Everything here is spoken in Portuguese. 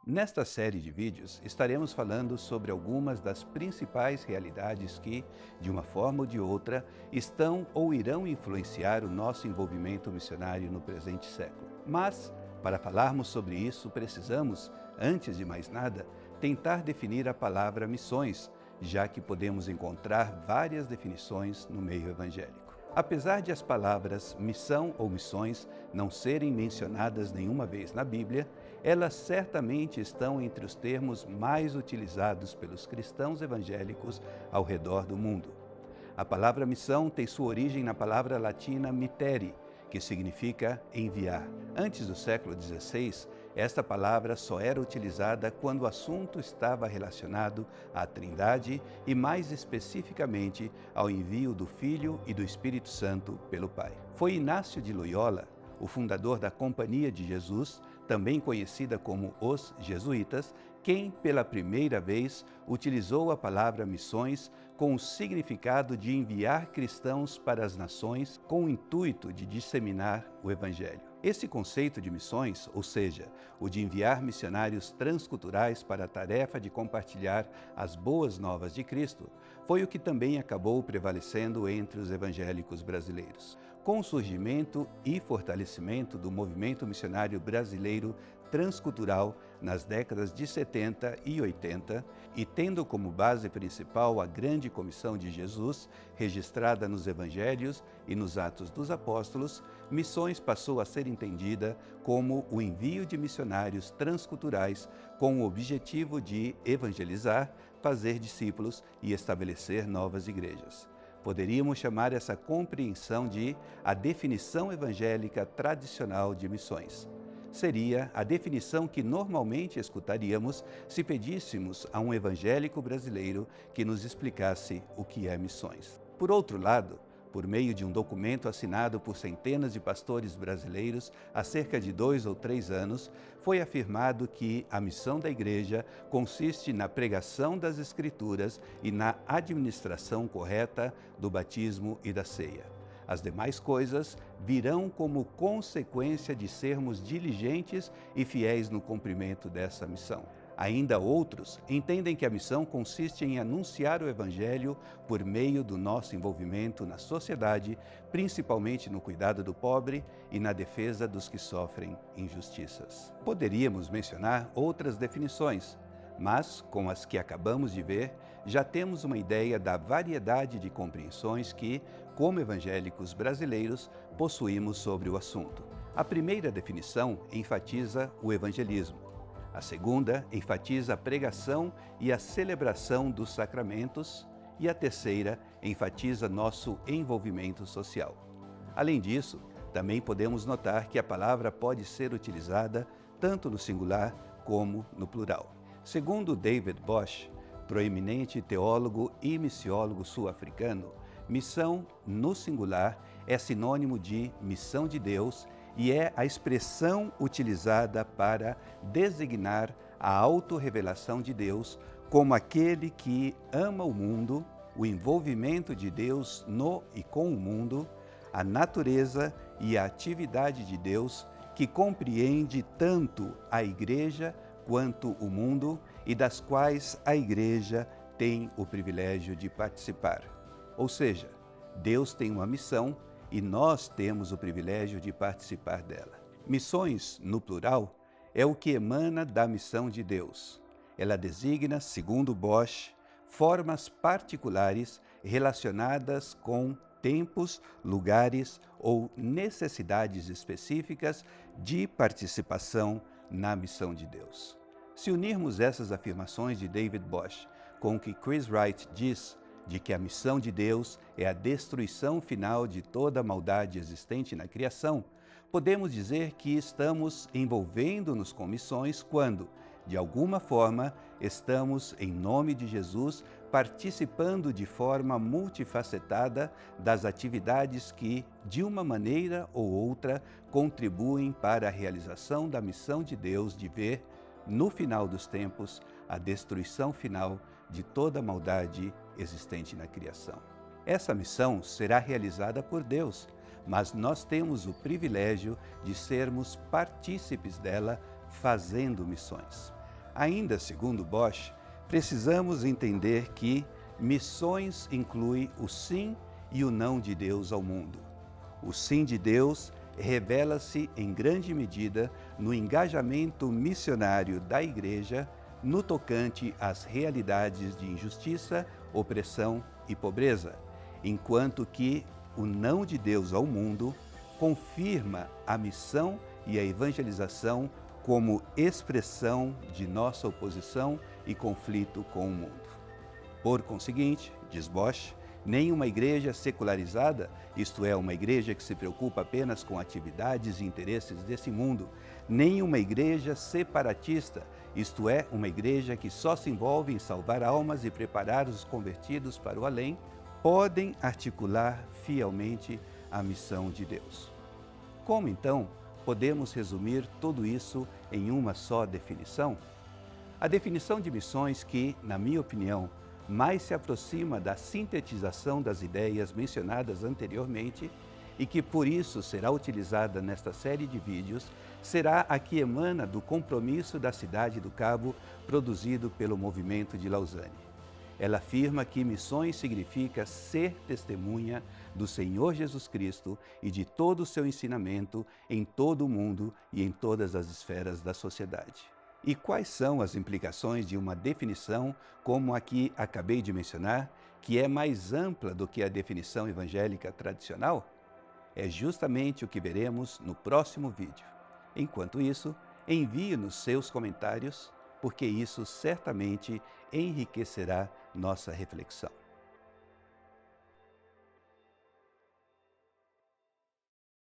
Nesta série de vídeos, estaremos falando sobre algumas das principais realidades que, de uma forma ou de outra, estão ou irão influenciar o nosso envolvimento missionário no presente século. Mas, para falarmos sobre isso, precisamos, antes de mais nada, tentar definir a palavra missões, já que podemos encontrar várias definições no meio evangélico. Apesar de as palavras missão ou missões não serem mencionadas nenhuma vez na Bíblia, elas certamente estão entre os termos mais utilizados pelos cristãos evangélicos ao redor do mundo. A palavra missão tem sua origem na palavra latina mittere, que significa enviar. Antes do século XVI, esta palavra só era utilizada quando o assunto estava relacionado à Trindade e, mais especificamente, ao envio do Filho e do Espírito Santo pelo Pai. Foi Inácio de Loyola, o fundador da Companhia de Jesus, também conhecida como os Jesuítas, quem, pela primeira vez, utilizou a palavra missões com o significado de enviar cristãos para as nações com o intuito de disseminar o Evangelho. Esse conceito de missões, ou seja, o de enviar missionários transculturais para a tarefa de compartilhar as boas novas de Cristo, foi o que também acabou prevalecendo entre os evangélicos brasileiros. Com o surgimento e fortalecimento do movimento missionário brasileiro transcultural nas décadas de 70 e 80, e tendo como base principal a Grande Comissão de Jesus, registrada nos Evangelhos e nos Atos dos Apóstolos, missões passou a ser entendida como o envio de missionários transculturais com o objetivo de evangelizar, fazer discípulos e estabelecer novas igrejas. Poderíamos chamar essa compreensão de a definição evangélica tradicional de missões. Seria a definição que normalmente escutaríamos se pedíssemos a um evangélico brasileiro que nos explicasse o que é missões. Por outro lado, por meio de um documento assinado por centenas de pastores brasileiros há cerca de 2 ou 3 anos, foi afirmado que a missão da Igreja consiste na pregação das Escrituras e na administração correta do batismo e da ceia. As demais coisas virão como consequência de sermos diligentes e fiéis no cumprimento dessa missão. Ainda outros entendem que a missão consiste em anunciar o Evangelho por meio do nosso envolvimento na sociedade, principalmente no cuidado do pobre e na defesa dos que sofrem injustiças. Poderíamos mencionar outras definições, mas, com as que acabamos de ver, já temos uma ideia da variedade de compreensões que, como evangélicos brasileiros, possuímos sobre o assunto. A primeira definição enfatiza o evangelismo. A segunda enfatiza a pregação e a celebração dos sacramentos. E a terceira enfatiza nosso envolvimento social. Além disso, também podemos notar que a palavra pode ser utilizada tanto no singular como no plural. Segundo David Bosch, proeminente teólogo e missiólogo sul-africano, missão no singular é sinônimo de missão de Deus e é a expressão utilizada para designar a autorrevelação de Deus como aquele que ama o mundo, o envolvimento de Deus no e com o mundo, a natureza e a atividade de Deus que compreende tanto a Igreja quanto o mundo e das quais a Igreja tem o privilégio de participar. Ou seja, Deus tem uma missão e nós temos o privilégio de participar dela. Missões, no plural, é o que emana da missão de Deus. Ela designa, segundo Bosch, formas particulares relacionadas com tempos, lugares ou necessidades específicas de participação na missão de Deus. Se unirmos essas afirmações de David Bosch com o que Chris Wright diz de que a missão de Deus é a destruição final de toda a maldade existente na criação, podemos dizer que estamos envolvendo-nos com missões quando, de alguma forma, estamos, em nome de Jesus, participando de forma multifacetada das atividades que, de uma maneira ou outra, contribuem para a realização da missão de Deus de ver, no final dos tempos, a destruição final de toda a maldade existente na criação. Essa missão será realizada por Deus, mas nós temos o privilégio de sermos partícipes dela fazendo missões. Ainda segundo Bosch, precisamos entender que missões inclui o sim e o não de Deus ao mundo. O sim de Deus revela-se em grande medida no engajamento missionário da Igreja no tocante às realidades de injustiça, opressão e pobreza, enquanto que o não de Deus ao mundo confirma a missão e a evangelização como expressão de nossa oposição e conflito com o mundo. Por conseguinte, diz Bosch, nenhuma igreja secularizada, isto é, uma igreja que se preocupa apenas com atividades e interesses desse mundo, nem uma igreja separatista, isto é, uma igreja que só se envolve em salvar almas e preparar os convertidos para o além, podem articular fielmente a missão de Deus. Como então podemos resumir tudo isso em uma só definição? A definição de missões que, na minha opinião, mais se aproxima da sintetização das ideias mencionadas anteriormente e que por isso será utilizada nesta série de vídeos, será a que emana do compromisso da Cidade do Cabo produzido pelo Movimento de Lausanne. Ela afirma que missões significa ser testemunha do Senhor Jesus Cristo e de todo o seu ensinamento em todo o mundo e em todas as esferas da sociedade. E quais são as implicações de uma definição como a que acabei de mencionar, que é mais ampla do que a definição evangélica tradicional? É justamente o que veremos no próximo vídeo. Enquanto isso, envie-nos seus comentários, porque isso certamente enriquecerá nossa reflexão.